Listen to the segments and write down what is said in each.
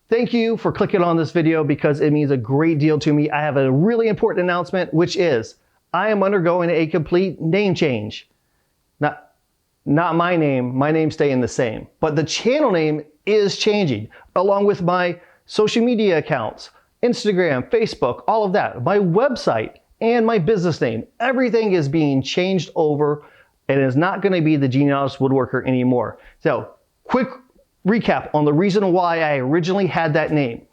Thank you for clicking on this video because it means a great deal to me. I have a really important announcement, which is I am undergoing a complete name change. Not my name's staying the same, but the channel name is changing along with my social media accounts, Instagram, Facebook, all of that, my website and my business name. Everything is being changed over and is not going to be the Genealogist Woodworker anymore. So quick recap on the reason why I originally had that name.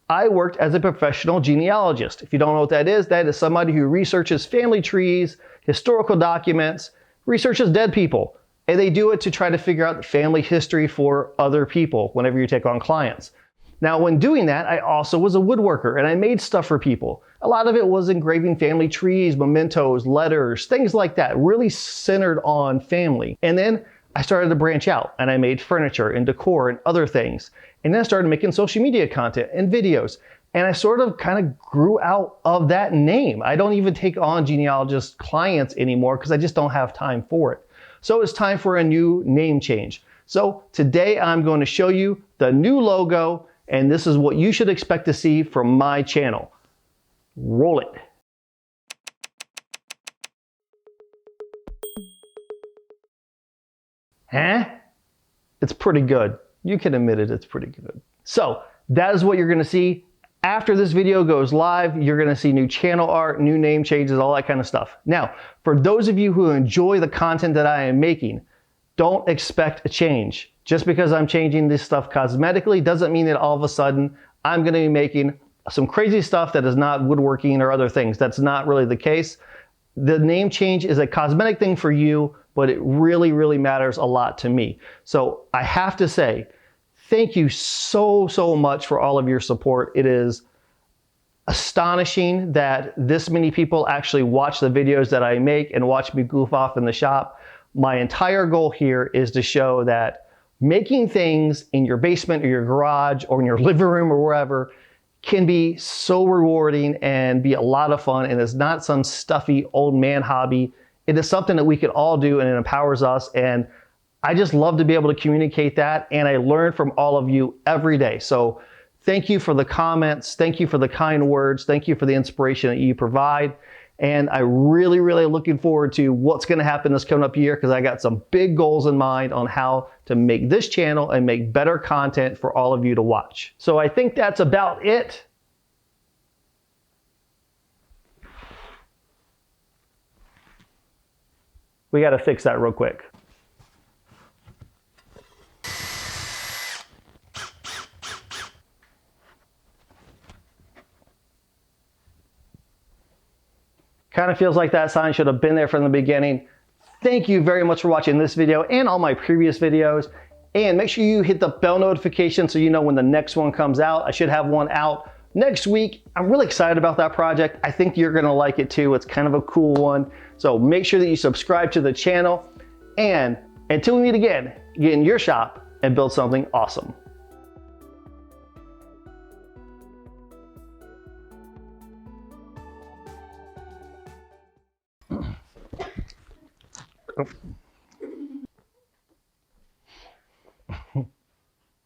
I worked as a professional genealogist. If you don't know what that is somebody who researches family trees, historical documents, researches dead people, and they do it to try to figure out the family history for other people whenever you take on clients. Now, when doing that, I also was a woodworker and I made stuff for people. A lot of it was engraving family trees, mementos, letters, things like that, really centered on family. And then I started to branch out and I made furniture and decor and other things. And then I started making social media content and videos. And I sort of kind of grew out of that name. I don't even take on genealogist clients anymore because I just don't have time for it. So it's time for a new name change. So today I'm going to show you the new logo, and this is what you should expect to see from my channel. Roll it. Huh? It's pretty good. You can admit it, it's pretty good. So that is what you're gonna see. After this video goes live, you're gonna see new channel art, new name changes, all that kind of stuff. Now, for those of you who enjoy the content that I am making, don't expect a change. Just because I'm changing this stuff cosmetically doesn't mean that all of a sudden I'm gonna be making some crazy stuff that is not woodworking or other things. That's not really the case. The name change is a cosmetic thing for you, but it really, really matters a lot to me. So I have to say, thank you so much for all of your support. It is astonishing that this many people actually watch the videos that I make and watch me goof off in the shop. My entire goal here is to show that making things in your basement or your garage or in your living room or wherever can be so rewarding and be a lot of fun, and it's not some stuffy old man hobby. It is something that we can all do and it empowers us, and I just love to be able to communicate that, and I learn from all of you every day. So thank you for the comments, thank you for the kind words, thank you for the inspiration that you provide, and I really looking forward to what's gonna happen this coming up year because I got some big goals in mind on how to make this channel and make better content for all of you to watch. So I think that's about it. We gotta fix that real quick. Kind of feels like that sign should have been there from the beginning. Thank you very much for watching this video and all my previous videos. And make sure you hit the bell notification so you know when the next one comes out. I should have one out next week. I'm really excited about that project. I think you're gonna like it too. It's kind of a cool one. So make sure that you subscribe to the channel. And until we meet again, get in your shop and build something awesome. Oh.